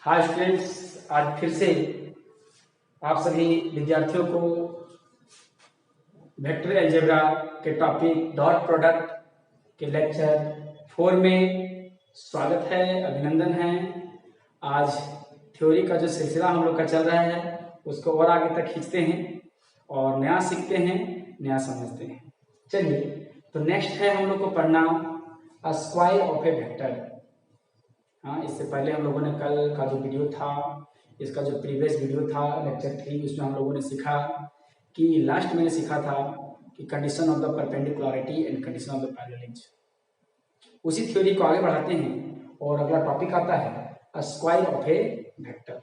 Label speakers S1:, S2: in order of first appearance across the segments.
S1: Hi students, आज फिर से आप सभी विद्यार्थियों को वेक्टर अलजेब्रा के टॉपिक डॉट प्रोडक्ट के लेक्चर 4 में स्वागत है, अभिनंदन है। आज थ्योरी का जो सिलसिला हम लोग का चल रहा है उसको और आगे तक खींचते हैं और नया सीखते हैं, नया समझते हैं। चलिए, तो नेक्स्ट है हम लोग को पढ़ना अ स्क्वायर ऑफ ए वेक्टर। हाँ, इससे पहले हम लोगों ने कल का जो वीडियो था, इसका जो प्रीवियस वीडियो था लेक्चर 3, उसमें हम लोगों ने सीखा कि लास्ट मैंने सीखा था कि condition of the perpendicularity and condition of the parallelism. उसी थ्योरी को आगे बढ़ाते हैं और अगला टॉपिक आता है a square of a vector.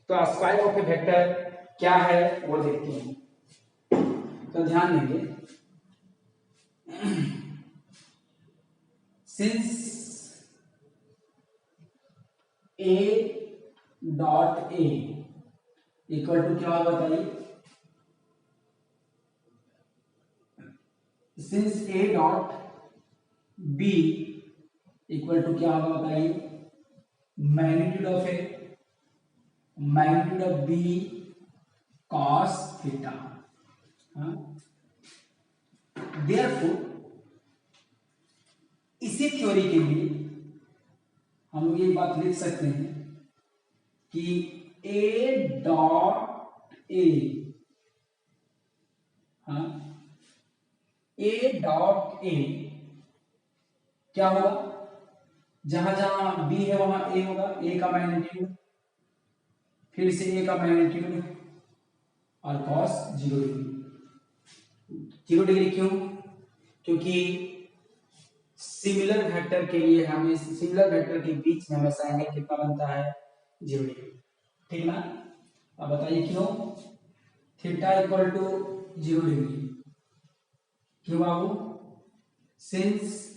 S1: तो a square of a vector क्या है वो देखते हैं। तो ध्यान देंगे, since A dot A equal to क्या होगा बताइए। Since A dot B equal to क्या होगा बताइए। Magnitude of B cos theta. Therefore इसी थ्योरी के लिए हम लोग ये बात लिख सकते हैं कि A dot A, A dot ए क्या होगा, जहां जहां बी है वहां ए होगा, ए का मैग्नीट्यूड, फिर से ए का मैग्नीट्यूड और कॉस 0 डिग्री। 0 डिग्री क्यों? क्योंकि सिमिलर वेक्टर के लिए हमें सिमिलर वेक्टर के बीच में हमेशा एंगल कितना बनता है, 0 डिग्री। ठीक ना? अब बताइए क्यों थीटा इक्वल टू 0 डिग्री क्यों बाबू? Since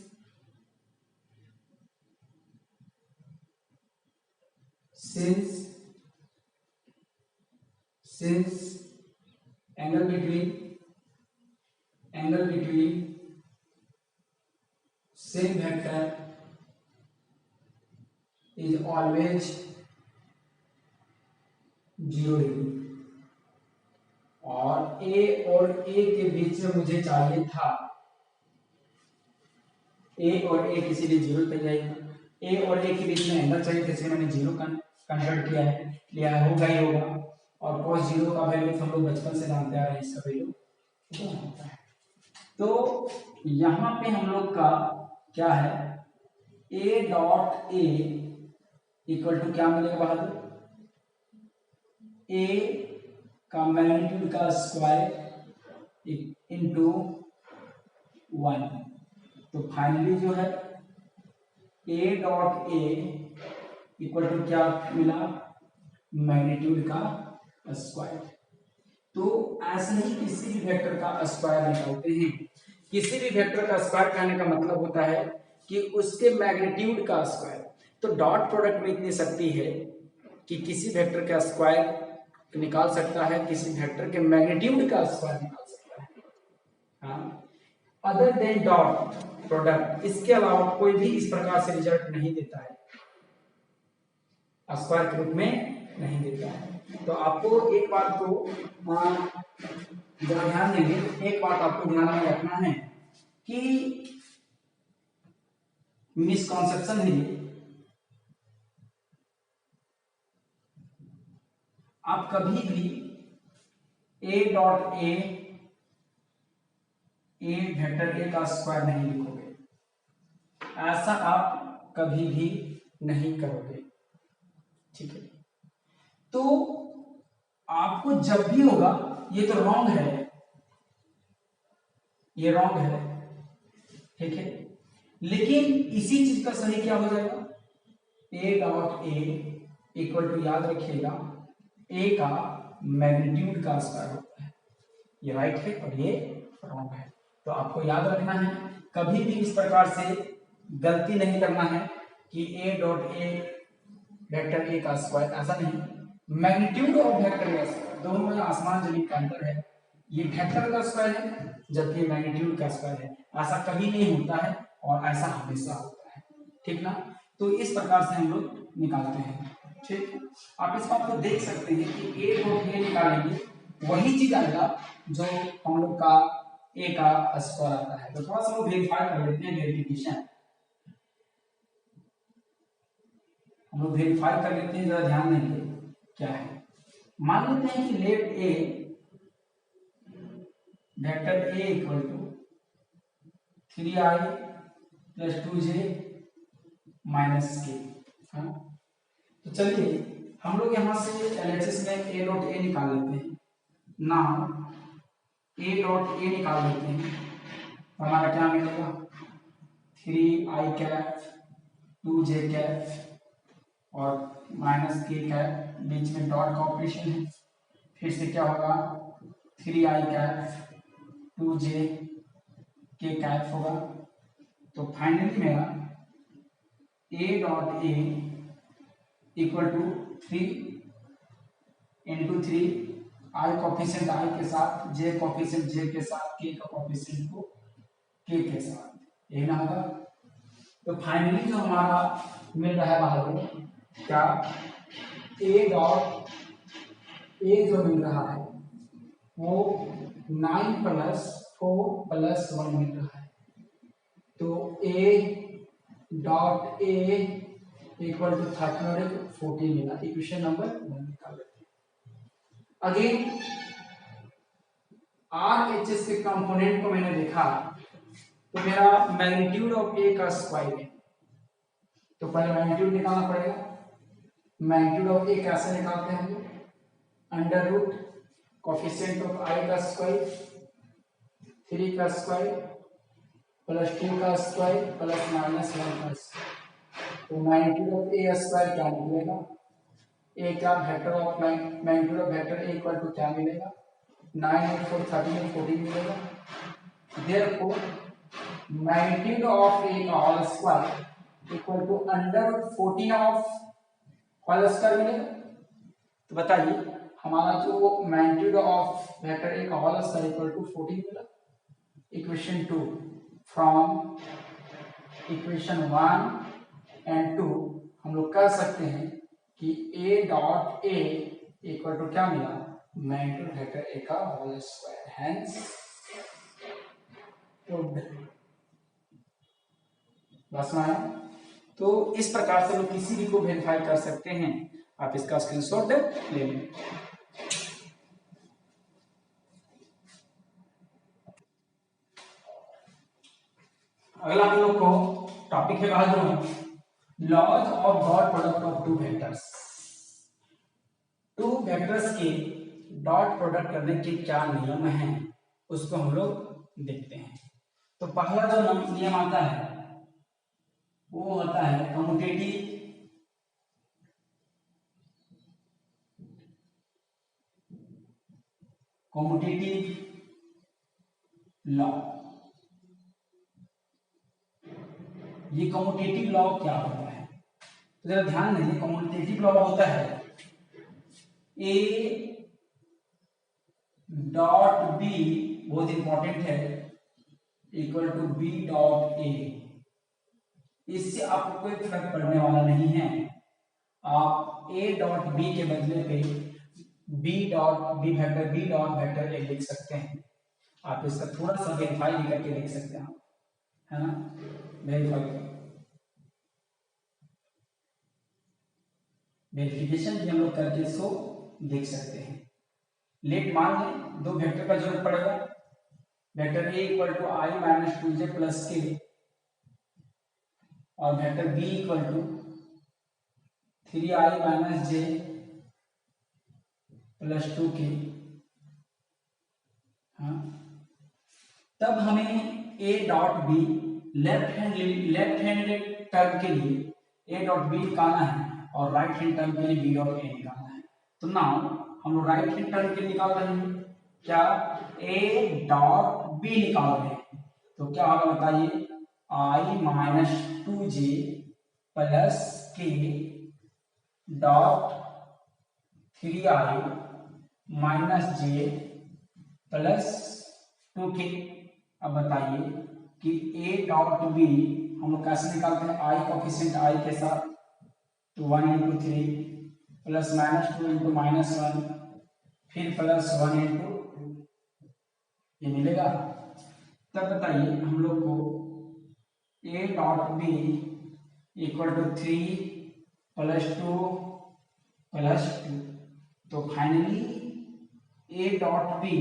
S1: angle between same vector is always 0 degree. और ए और ए के बीच में मुझे चाहिए था, ए और ए किसी लिए 0 पे जाएगा, ए और ए के बीच में एंगल चाहिए, जैसे मैंने 0 कंसिडर किया है, लिया होगा ही होगा। और cos 0 का वैल्यू हम लोग बचपन से जानते आ रहे हैं, इसका वैल्यू कितना होता है। तो यहां पे हम लोग का क्या है, A dot A equal to क्या मिलेगा बहादुर, ए का मैग्नीट्यूड का स्क्वायर इनटू 1। तो फाइनली जो है A dot A equal to क्या मिला, मैग्नीट्यूड का स्क्वायर। तो ऐसे ही किसी भी वेक्टर का स्क्वायर निकालते हैं। किसी भी वेक्टर का स्क्वायर कहने का मतलब होता है कि उसके मैग्नीट्यूड का स्क्वायर। तो डॉट प्रोडक्ट में इतनी शक्ति है कि किसी वेक्टर का स्क्वायर निकाल सकता है, किसी वेक्टर के मैग्नीट्यूड का स्क्वायर निकाल सकता है। हाँ, अदर देन डॉट प्रोडक्ट, इसके अलावा कोई भी इस प्रकार से रिजल्ट नहीं देता है, स्क्वायर के रूप में नहीं देता है। तो आपको एक बात को जरा ध्यान देंगे, एक बात आपको ध्यान में रखना है कि मिसकॉन्सेप्शन है, आप कभी भी ए डॉट ए वेक्टर ए का स्क्वायर नहीं लिखोगे, ऐसा आप कभी भी नहीं करोगे। ठीक है, तो आपको जब भी होगा, ये तो रॉन्ग है, ये रॉन्ग है, ठीक है, लेकिन इसी चीज का सही क्या हो जाएगा, A dot A equal to, याद रखिएगा, ए का मैग्नीट्यूड का स्क्वायर होता है। ये राइट है और ये रॉन्ग है। तो आपको याद रखना है, कभी भी इस प्रकार से गलती नहीं करना है कि ए डॉट ए वेक्टर ए का स्क्वायर, ऐसा नहीं। मैग्नीट्यूड ऑफ वेक्टर ए, दोनों में आसमान जमीन का अंतर है। ये वेक्टर का स्क्वायर है जबकि मैग्नीट्यूड का स्क्वायर है। ऐसा कभी नहीं होता है और ऐसा हमेशा होता है। ठीक ना? तो इस प्रकार से हम लोग निकालते हैं। ठीक है, आप इस बात को देख सकते हैं कि ए डॉट ए निकालेंगे वही चीज आएगा जो हम लोग का ए का स्क्वायर आता है। तो थोड़ा सा लोग वेरीफाई कर लेते हैं, वेरिफिकेशन हम लोग वेरीफाई कर लेते हैं, जरा ध्यान देंगे क्या है। मान लेते हैं कि let A vector A equal to 3i plus 2j minus K. तो चलिए हम लोग यहाँ से एलएचएस में ए डॉट ए निकाल लेते हैं ना, ए डॉट ए निकाल लेते हैं। हमारा क्या मिलेगा 3i कैप 2j कैप और माइनस के कैप, बीच में डॉट का ऑपरेशन है। फिर से क्या होगा 3i कैप 2j के कैप होगा। तो फाइनली मेरा A dot A equal to 3 into 3 I coefficient I के साथ, जे कॉफिशिएंट जे के साथ, के का कॉफिशिएंट को के साथ, यही ना होगा। तो फाइनली जो हमारा मिल रहा है बाहर में क्या ए डॉट ए जो मिल रहा है वो 9 प्लस 4 प्लस 1 मिल रहा है। तो A dot A equal to 13 और 14 मिला। इक्वेशन नंबर 1 निकाल लेते हैं। अगेन आरएचएस के कंपोनेंट को मैंने देखा तो मेरा मैग्नीट्यूड ऑफ ए का स्क्वायर है, तो पहले मैग्नीट्यूड निकालना पड़ेगा। मैग्नीट्यूड ऑफ ए कैसे निकालते हैं हम? अंडर रूट कोफिशिएंट ऑफ आई का स्क्वायर 3 का स्क्वायर प्लस 2 का स्क्वायर प्लस माइनस 1 का स्क्वायर। तो मैग्नीट्यूड ऑफ ए स्क्वायर क्या निकलेगा? ए का vector of magnitude of vector A equal to क्या मिलेगा 9 और 4 13 और 14 मिलेगा। देयरफॉर मैग्नीट्यूड ऑफ ए का whole square equal to under root 14 of whole square मिलेगा। तो बताइए हमारा जो मैग्नीट्यूड ऑफ वेक्टर ए का होल स्क्वायर इक्वल टू 14 मिला। इक्वेशन 2 फ्रॉम इक्वेशन 1 एंड 2 हम लोग कह सकते हैं कि A dot A equal to क्या मिला मैग्नीट्यूड वेक्टर ए का होल स्क्वायर। हेंस बस में। तो इस प्रकार से लोग किसी भी को वेरीफाई कर सकते हैं। आप इसका स्क्रीनशॉट ले लें। अगला हम लोग को टॉपिक है आज laws of dot product of two vectors. Two vectors के डॉट प्रोडक्ट करने के क्या नियम हैं उसको हम लोग देखते हैं। तो पहला जो नियम आता है वो होता है कॉम्यूटेटिव लॉ। ये कॉम्यूटेटिव लॉ क्या होता है तो जरा ध्यान दीजिए। कॉम्यूटेटिव लॉ होता है ए डॉट बी, बहुत इंपॉर्टेंट है, equal to B dot A. इससे आपको कोई फर्क पड़ने वाला नहीं है। आप ए डॉट बी के बदले पे B dot B vector A लिख सकते हैं। आप इसका थोड़ा सा वेरीफाई भी करके लिख सकते हैं, है ना। वेरिफिकेशन भी हम लोग करके इसको देख सकते हैं। लेट मान लें दो वेक्टर का जरूरत पड़ेगा। Vector A equal to I minus 2j plus K और vector B equal to 3i minus j plus 2k। हाँ, तब हमें A dot B left hand term के लिए ए डॉट बी निकालना है और राइट हैंड टर्म के लिए बी डॉट ए निकालना है। तो नाउ हम लोग राइट हैंड टर्म के लिए निकाल रहे हैं क्या ए डॉट बी निकाल रहे हैं। तो क्या होगा बताइए आई माइनस 2j प्लस के dot 3i minus j plus 2k। अब बताइए कि a डॉट बी हम लोग कैसे निकालते हैं आई कोफिशिएंट आई के साथ। तो 1 into 3 plus minus 2 into minus 1 फिर प्लस 1 इंटू 2 ये मिलेगा। तब बताइए हम लोग को A dot B equal to 3 plus 2 plus 2, तो finally A dot B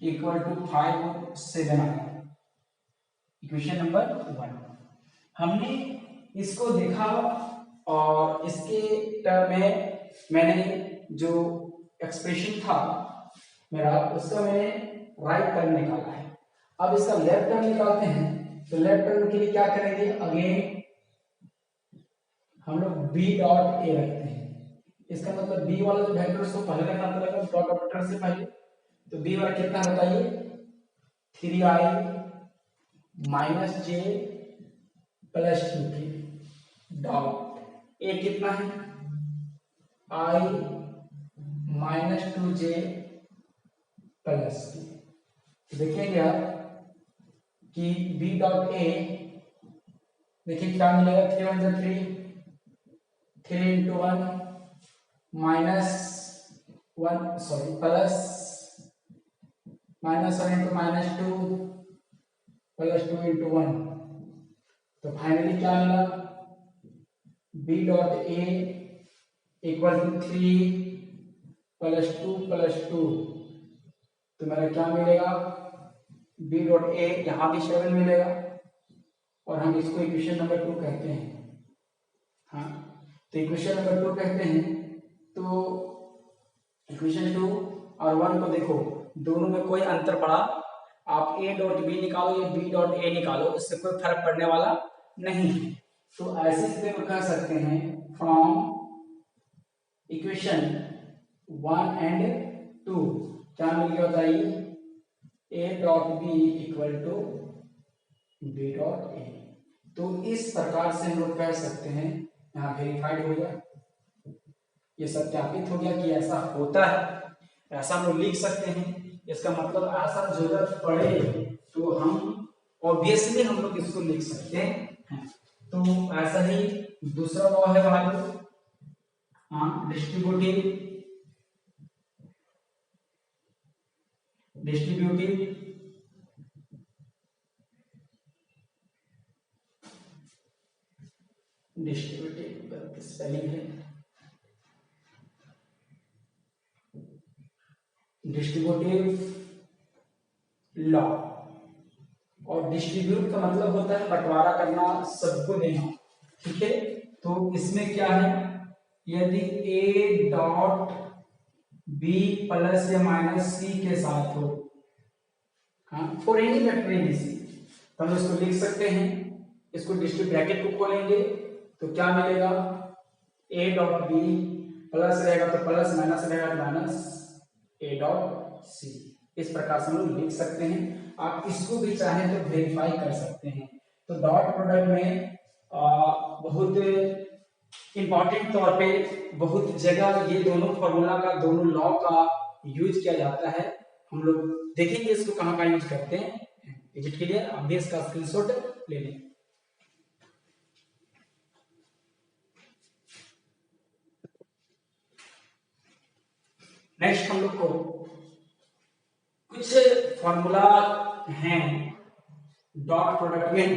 S1: equal to 5 और 7 आया। इक्वेशन नंबर 1 हमने इसको देखा और इसके टर्म में मैंने जो एक्सप्रेशन था मेरा उसका मैंने राइट टर्म निकाला है। अब इसका लेफ्ट टर्म निकालते हैं, तो लेफ्ट टर्म के लिए क्या करेंगे, अगेन हम लोग b डॉट ए रखते हैं। इसका मतलब b वाला जो वेक्टर उसको पहले रखना पड़ेगा डॉट ऑपरेटर से पहले। तो b वाला कितना बताइए, 3i minus j plus 2k dot a कितना है i minus 2j plus k। देखेंगे आप कि b डॉट a देखिए क्या मिलेगा, 3 1 3 3 into 1 minus 1 sorry plus minus 1 into minus 2 plus 2 into 1, तो फाइनली क्या मिला, b dot a equal to 3 plus 2 plus 2, तो मेरा क्या मिलेगा, b डॉट a यहाँ भी 7 मिलेगा और हम इसको इक्वेशन नंबर 2 कहते हैं। हाँ, तो इक्वेशन नंबर 2 कहते हैं। तो इक्वेशन 2 और 1 को देखो, दोनों में कोई अंतर पड़ा, आप a डॉट बी निकालो या b डॉट ए निकालो, इससे कोई फर्क पड़ने वाला नहीं है। तो ऐसे स्थिति में कह सकते हैं फ्रॉम इक्वेशन 1 एंड 2 क्या मिल गया बताइए, a dot B equal to b dot A. तो इस प्रकार से हम लोग कह सकते हैं, यहाँ वेरीफाइड हो गया, ये सत्यापित हो गया कि ऐसा होता है, ऐसा हम लोग लिख सकते हैं। इसका मतलब ऐसा जरूरत पड़े तो हम ऑब्वियसली हम लोग इसको लिख सकते हैं। तो ऐसा ही दूसरा लॉ है वैल्यू, हाँ, डिस्ट्रीब्यूटिव स्पेलिंग है डिस्ट्रीब्यूटिव लॉ, और डिस्ट्रीब्यूट का मतलब होता है बंटवारा करना, सबको देना, ठीक है। तो इसमें क्या है, यदि a डॉट b प्लस या माइनस c के साथ हो, हाँ, फॉर एनी वेक्टर इन सी, तो हम इसको लिख सकते हैं, इसको डिस्ट्रीब्यूट ब्रैकेट को खोलेंगे तो क्या मिलेगा, a डॉट b प्लस रहेगा तो प्लस, माइनस रहेगा तो माइनस a डॉट c। इस प्रकार से हम लोग लिख सकते हैं। आप इसको भी चाहें तो वेरीफाई कर सकते हैं। तो डॉट प्रोडक्ट में बहुत इंपॉर्टेंट तौर पे बहुत जगह ये दोनों फॉर्मूला का, दोनों लॉ का यूज किया जाता है। हम लोग देखेंगे इसको कहाँ का यूज करते हैं। Is it clear? आप भी इसका स्क्रीनशॉट ले लें। नेक्स्ट हम लोग को कुछ फॉर्मूला हैं डॉट प्रोडक्ट में,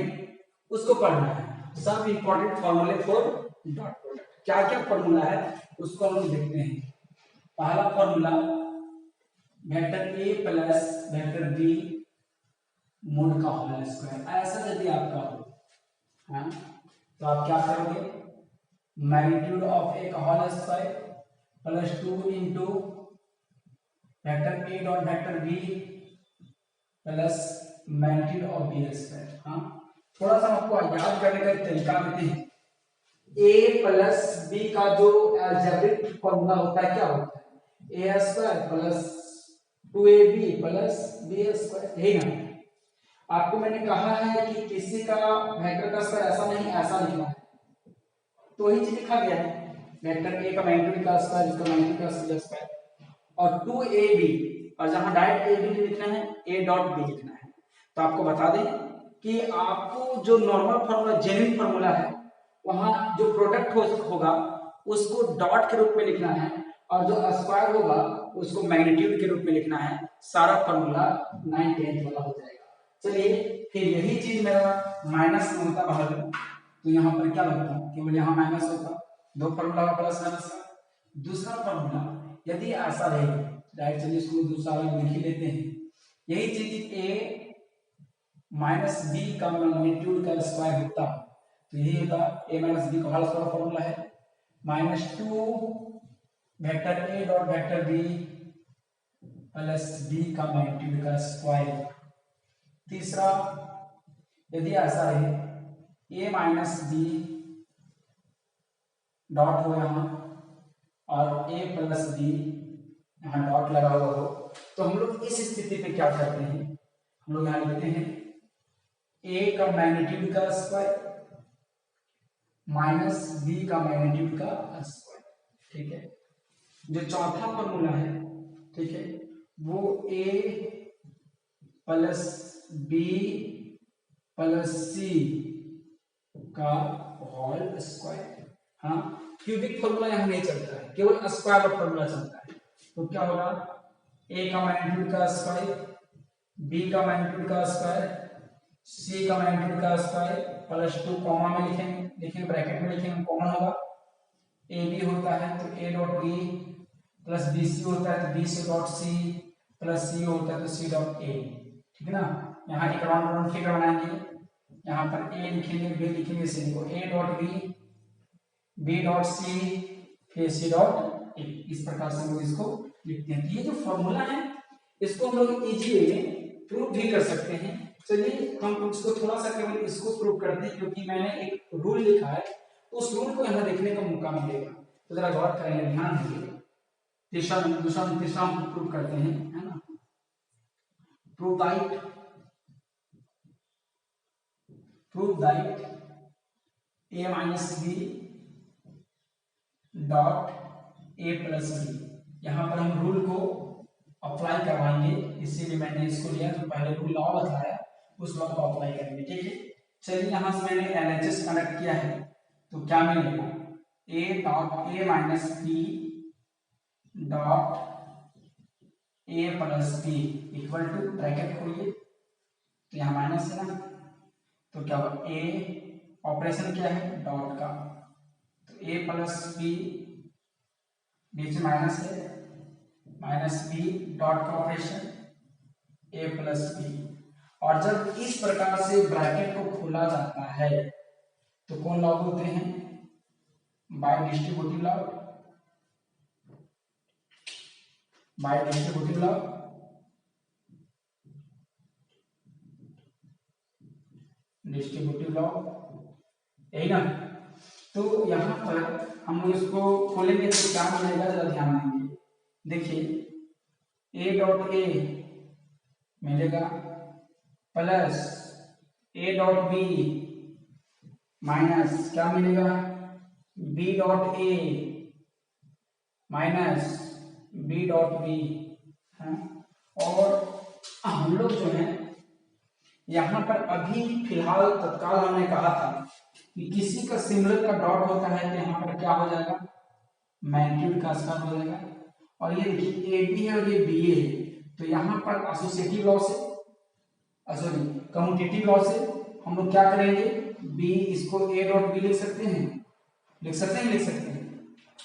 S1: उसको पढ़ना है। सब इंपॉर्टेंट फॉर्मूले फॉर डॉट प्रोडक्ट, क्या क्या फॉर्मूला है उसको हम देखते हैं। पहला formula vector A plus vector B mod का होल स्क्वायर, ऐसा यदि आपका हो, हाँ, तो आप क्या करोगे, मैग्नीट्यूड ऑफ ए का whole square plus 2 into vector A dot vector B plus magnitude of B square. हाँ, थोड़ा सा आपको याद करने का तरीका देते हैं। a प्लस बी का जो अलजेब्रिक फॉर्मूला होता है क्या होता है, a square plus 2ab plus b square, यही ना। आपको मैंने कहा है कि किसी का वेक्टर का स्क्वायर ऐसा नहीं ऐसा लिखना है, तो वही चीज लिखा गया है, वेक्टर a का मैग्नीट्यूड का स्क्वायर, इसका मैग्नीट्यूड का स्क्वायर, और 2ab, और जहां डायरेक्ट a भी लिखना है a डॉट b लिखना है। तो आपको बता दें कि आपको जो नॉर्मल फॉर्मूला, जेन्युइन फॉर्मूला है, वहां जो प्रोडक्ट होगा उसको डॉट के रूप में लिखना है और जो स्क्वायर होगा उसको मैग्नीट्यूड के रूप में लिखना है। सारा फॉर्मूला 9/10 वाला हो जाएगा। चलिए फिर यही चीज मेरा माइनस में होता बाहर, तो यहाँ पर क्या लगता है, केवल यहाँ माइनस होता, दो फॉर्मूला का प्लस माइनस का। दूसरा फॉर्मूला यदि ऐसा रहेगा, डायरेक्ट चलिए इसको दूसरा लिख ही लेते हैं। यही चीज a माइनस बी का मैग्नीट्यूड का स्क्वायर होता, तो यही होता a माइनस बी का होल स्क्वायर फॉर्मूला है, -2 vector a dot vector b plus b का मैग्नीट्यूड का स्क्वायर। तीसरा यदि ऐसा है a माइनस बी डॉट हो यहाँ और a प्लस बी यहाँ डॉट लगा हुआ हो, तो हम लोग इस स्थिति पे क्या करते हैं, हम लोग यहाँ लिखते हैं a का मैग्नीट्यूड का स्क्वायर माइनस b का मैग्नीट्यूड का स्क्वायर। ठीक है, जो चौथा फॉर्मूला है, ठीक है, वो a plus b plus c का होल स्क्वायर। हाँ, क्यूबिक फॉर्मूला यहाँ नहीं चलता है, केवल स्क्वायर का फॉर्मूला चलता है। तो क्या होगा, a का मैग्नीट्यूड का स्क्वायर, b का मैग्नीट्यूड का स्क्वायर, c का मैग्नीट्यूड का स्क्वायर प्लस 2 कॉमा में लिखेंगे ब्रैकेट में लिखेंगे, कॉमन होगा। ए बी होता है तो a dot B plus B C होता है तो B C dot C plus C होता है तो सी डॉट ए। ठीक है ना, यहाँ एक राउंड फिगर बनाएंगे, यहाँ पर a लिखेंगे, b लिखेंगे, c को a dot B, b dot C, फिर c डॉट ए। इस प्रकार से हम लोग इसको लिखते हैं। तो ये जो फॉर्मूला है इसको हम लोग इजी वे में प्रूव भी कर सकते हैं। चलिए हम इसको थोड़ा सा केवल इसको प्रूव करते हैं, क्योंकि मैंने एक रूल लिखा है, उस रूल को यहाँ देखने का मौका मिलेगा, तो जरा गौर करेंगे, ध्यान दीजिए। तीसरा हम प्रूव करते हैं, है ना। Prove that a minus B dot a plus B, यहाँ पर हम रूल को अप्लाई करवाएंगे, इसीलिए मैंने इसको लिया। तो पहले रूल लॉ बताया, उस लॉ को अप्लाई करेंगे। ठीक है, चलिए यहाँ से मैंने एलएचएस कनेक्ट किया है, तो क्या मिलेगा, a dot a minus B dot a plus B equal to, bracket खोलिए, तो यहाँ माइनस है ना, तो क्या होगा, a ऑपरेशन क्या है, डॉट का, तो a प्लस बी, बीच में माइनस है, माइनस बी डॉट का ऑपरेशन a प्लस बी। और जब इस प्रकार से ब्रैकेट को खोला जाता है तो कौन लागू होते हैं, बाय डिस्ट्रीब्यूटिव लॉ, यही ना। तो यहाँ पर हम लोग इसको खोलेंगे तो क्या मिलेगा, जरा ध्यान देंगे। देखिए a डॉट ए मिलेगा plus a dot B minus क्या मिलेगा, b dot A minus b dot B. और हम लोग जो है यहाँ पर अभी फिलहाल तत्काल हमने कहा था कि किसी का सिमिलर का डॉट होता है तो यहाँ पर क्या हो जाएगा, मैग्नीट्यूड का स्क्वायर हो जाएगा। और ये देखिए ए बी है और ये बी ए है, तो यहाँ पर एसोसिएटिव लॉ से, सॉरी कम्यूटेटिव लॉ से हम लोग क्या करेंगे, बी इसको ए डॉट बी लिख सकते हैं, लिख सकते हैं।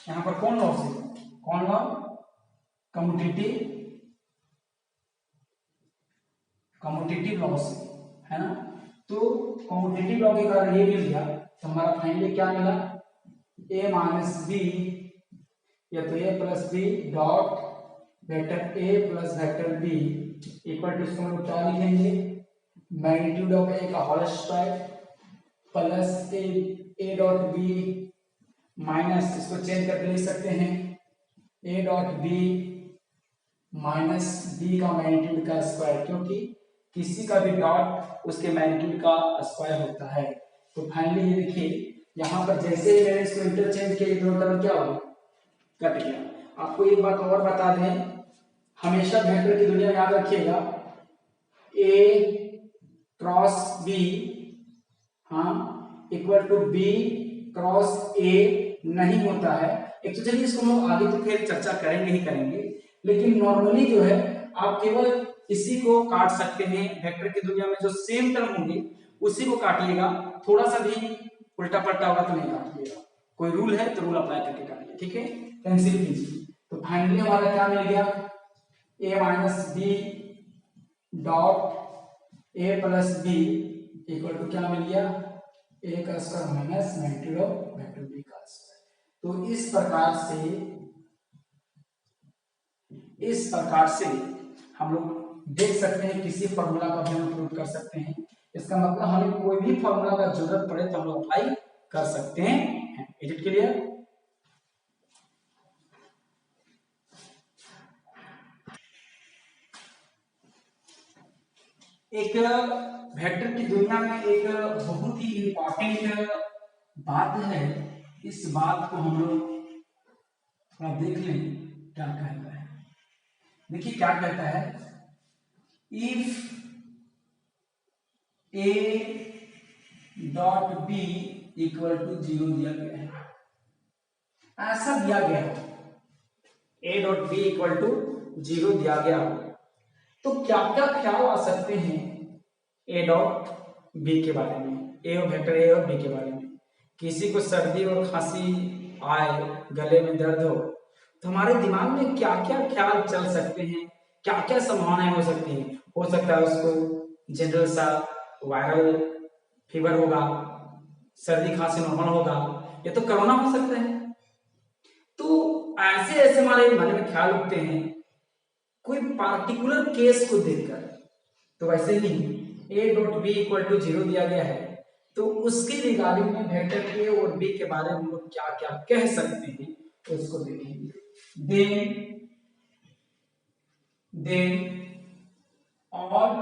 S1: यहाँ पर कौन लॉ से, कौन लॉ, कम्यूटेटिव लॉ से, है ना। तो कम्यूटेटिव लॉ के कारण ये मिल गया, तो हमारा फाइनली क्या मिला, a माइनस बी या तो a plus B dot vector a plus vector b equal to, इसको हम लोग क्या लिखेंगे, मैग्नीट्यूड ऑफ a का whole square plus a dot b minus, इसको चेंज करके लिख सकते हैं, a dot b minus b का मैग्नीट्यूड का स्क्वायर, क्योंकि किसी का भी डॉट उसके मैग्नीट्यूड का स्क्वायर होता है। तो फाइनली ये देखिए यहाँ पर जैसे ही मैंने इसको इंटरचेंज किया, इधर उधर क्या हो कट गया। आपको एक बात और बता दें, हमेशा वेक्टर की दुनिया याद रखिएगा, a क्रॉस b हाँ equal to b cross A नहीं होता है। एक तो चलिए इसको हम आगे तो फिर चर्चा करेंगे ही करेंगे, लेकिन नॉर्मली जो है आप केवल इसी को काट सकते हैं। वेक्टर की दुनिया में जो सेम टर्म होंगे उसी को काटिएगा, थोड़ा सा भी उल्टा पलटा होगा तो नहीं काटिएगा। कोई रूल है तो रूल अप्लाई करके काटिए, ठीक है। कैंसिल कीजिए, तो फाइनली हमारा क्या मिल गया, a minus B dot A plus B equal to क्या मिल गया, a का square minus magnitude of vector b का स्क्वायर। तो इस प्रकार से हम लोग देख सकते हैं किसी फॉर्मूला का भी हम प्रूव कर सकते हैं। इसका मतलब हमें कोई भी फॉर्मूला का जरूरत पड़े तो हम लोग अप्लाई कर सकते हैं। Is it clear? एक वेक्टर की दुनिया में एक बहुत ही इंपॉर्टेंट बात है, इस बात को हम लोग थोड़ा देख लें क्या कहता है। देखिए क्या कहता है, if a dot b equal to 0 दिया गया है, ऐसा दिया गया है, a dot b equal to 0 दिया गया हो, तो क्या क्या ख्याल आ सकते हैं a डॉट b के बारे में, a और वेक्टर a और b के बारे में। किसी को सर्दी और खांसी आए, गले में दर्द हो, तो हमारे दिमाग में क्या क्या ख्याल चल सकते हैं, क्या क्या संभावनाएं हो सकती हैं। हो सकता है उसको जनरल सा वायरल फीवर होगा, सर्दी खांसी नॉर्मल होगा, ये तो कोरोना हो सकता है। तो ऐसे ऐसे हमारे मन में ख्याल उठते हैं कोई पार्टिकुलर केस को देखकर। तो वैसे ही a dot b equal to 0 दिया गया है, तो उसके रिगार्डिंग में वेक्टर a और b के बारे में हम लोग क्या क्या कह सकते हैं तो उसको देखेंगे। then all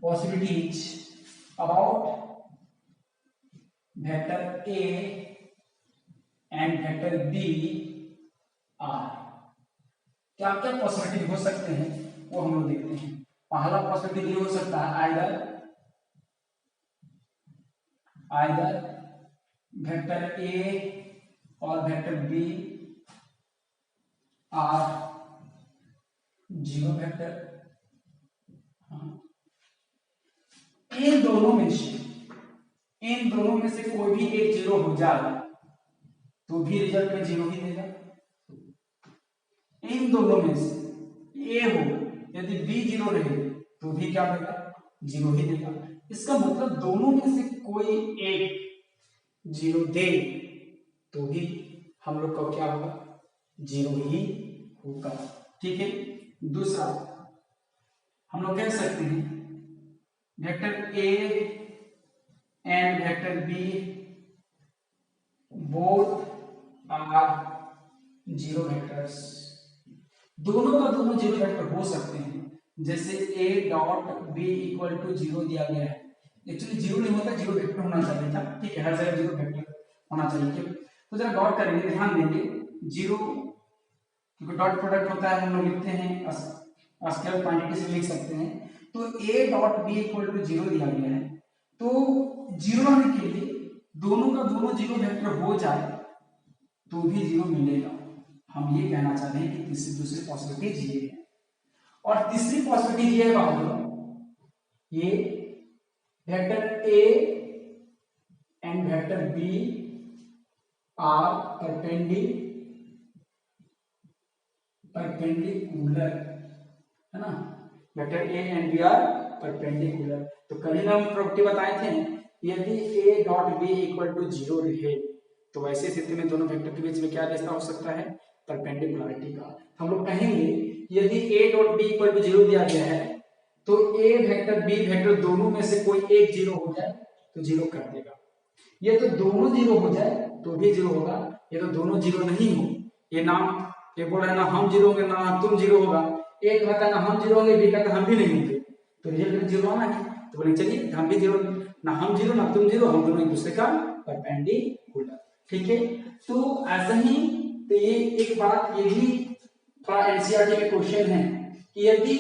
S1: possibilities about vector a and vector b are, क्या क्या पॉसिबिलिटी हो सकते हैं वो हम लोग देखते हैं। पहला पॉसिबिलिटी ये हो सकता है आइदर वेक्टर a और वेक्टर b आर 0 वेक्टर। इन दोनों में से कोई भी एक 0 हो जाए तो भी रिजल्ट में 0 ही देगा। इन दोनों में से ए हो, यदि बी 0 रहे तो भी क्या देगा, 0 ही देगा। इसका मतलब दोनों में से कोई एक 0 दे तो भी हम लोग का क्या होगा, 0 ही होगा, ठीक है। दूसरा हम लोग कह सकते हैं vector A and vector B both are 0 vectors. दोनों का दोनों 0 वेक्टर हो सकते हैं। जैसे a dot b equal to 0 दिया गया है, एक्चुअली 0 नहीं होता, 0 वेक्टर होना चाहिए था, ठीक है, हर जगह 0 वेक्टर होना चाहिए। तो जरा गौर करेंगे, ध्यान देंगे, 0 क्योंकि डॉट प्रोडक्ट होता है, हम लोग लिखते हैं स्केलर क्वांटिटी से लिख सकते हैं। तो a dot b equal to 0 दिया गया है, तो 0 आने के लिए दोनों का दोनों 0 वेक्टर हो जाए तो भी 0 मिलेगा। हम ये कहना चाहते हैं कि दूसरी पॉसिबिलिटी ये है। और तीसरी पॉसिबिलिटी ये है, ये vector a and vector b are perpendicular, है ना, vector a and b are perpendicular. तो कभी हम प्रॉपर्टी बताए थे, यदि a dot b equal to 0 रहे तो वैसे स्थिति में दोनों वेक्टर के बीच में क्या रिश्ता हो सकता है, परपेंडिकुलरिटी का। हम लोग कहेंगे यदि a dot b equal to 0 दिया गया है तो a वेक्टर b वेक्टर दोनों में से कोई एक 0 हो जाए तो 0 कर देगा। ये तो दोनों 0 हो जाए तो भी 0 होगा, ये तो दोनों 0 नहीं हो, ये नाम ये बोल रहा है ना हम 0 होंगे ना तुम 0 होगा, एक कहता है ना हम 0 होंगे, बी कहता है हम भी नहीं होंगे, तो रिजल्ट में 0 आना है। तो बोले चलिए हम भी 0, ना हम 0 ना तुम 0, हम दोनों एक दूसरे का परपेंडिकुलर, ठीक है। तो ऐसा ही तो ये एक बात ये भी थोड़ा एनसीईआरटी में क्वेश्चन है कि यदि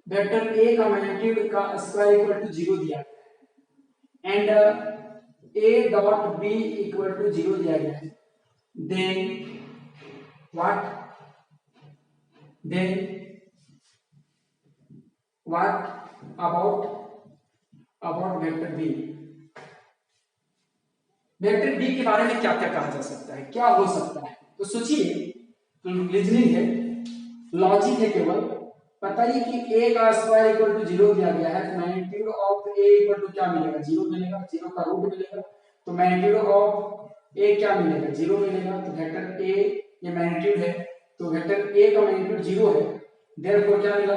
S1: वेक्टर ए का मैग्नीट्यूड का स्क्वायर इक्वल टू 0 दिया गया है and A dot B equal to 0 दिया गया है, then what about vector B. Vector B के बारे में क्या क्या कहा जा सकता है, क्या हो सकता है, तो सोचिए, रीजनिंग है, लॉजिक है, केवल पता ही कि ए का स्क्वायर इक्वल टू 0 दिया गया है, तो magnitude of A equal to क्या मिलेगा, 0 मिलेगा, 0 का रूट मिलेगा, तो मैग्नीट्यूड ऑफ ए क्या मिलेगा, 0 मिलेगा। तो वेक्टर ए ये मैग्नीट्यूड है, तो वेक्टर ए का मैग्नीट्यूड 0 है, देयरफॉर क्या मिला,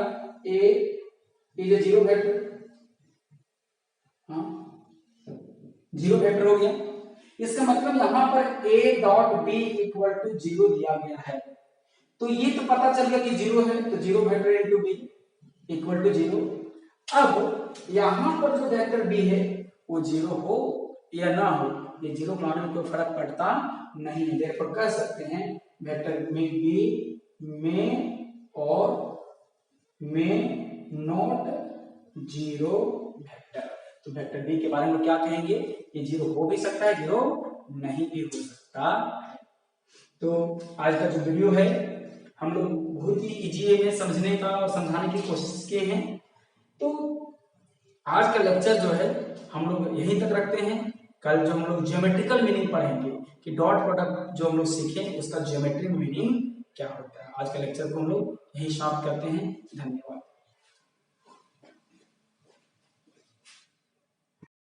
S1: ए इज ए 0 वेक्टर, हाँ 0 वेक्टर हो गया। इसका मतलब यहां पर a dot b equal to 0 दिया गया है, तो ये तो पता चल गया कि 0 है, तो 0 vector into b equal to 0। अब यहां पर जो वेक्टर b है वो 0 हो या ना हो, ये 0 बनाने में कोई फर्क पड़ता नहीं है, देयरफॉर कह सकते हैं वेक्टर में b में और में नॉट 0 वेक्टर। तो वेक्टर बी के बारे में क्या कहेंगे, ये 0 हो भी सकता है, 0 नहीं भी हो सकता। तो आज का जो वीडियो है हम लोग बहुत ही इजी वे में समझने का और समझाने की कोशिश किए हैं। तो आज का लेक्चर जो है हम लोग यहीं तक रखते हैं। कल जो हम लोग ज्योमेट्रिकल मीनिंग पढ़ेंगे कि डॉट प्रोडक्ट जो हम लोग सीखें उसका ज्योमेट्रिक मीनिंग क्या होता है। आज का लेक्चर को हम लोग यहीं समाप्त करते हैं। धन्यवाद।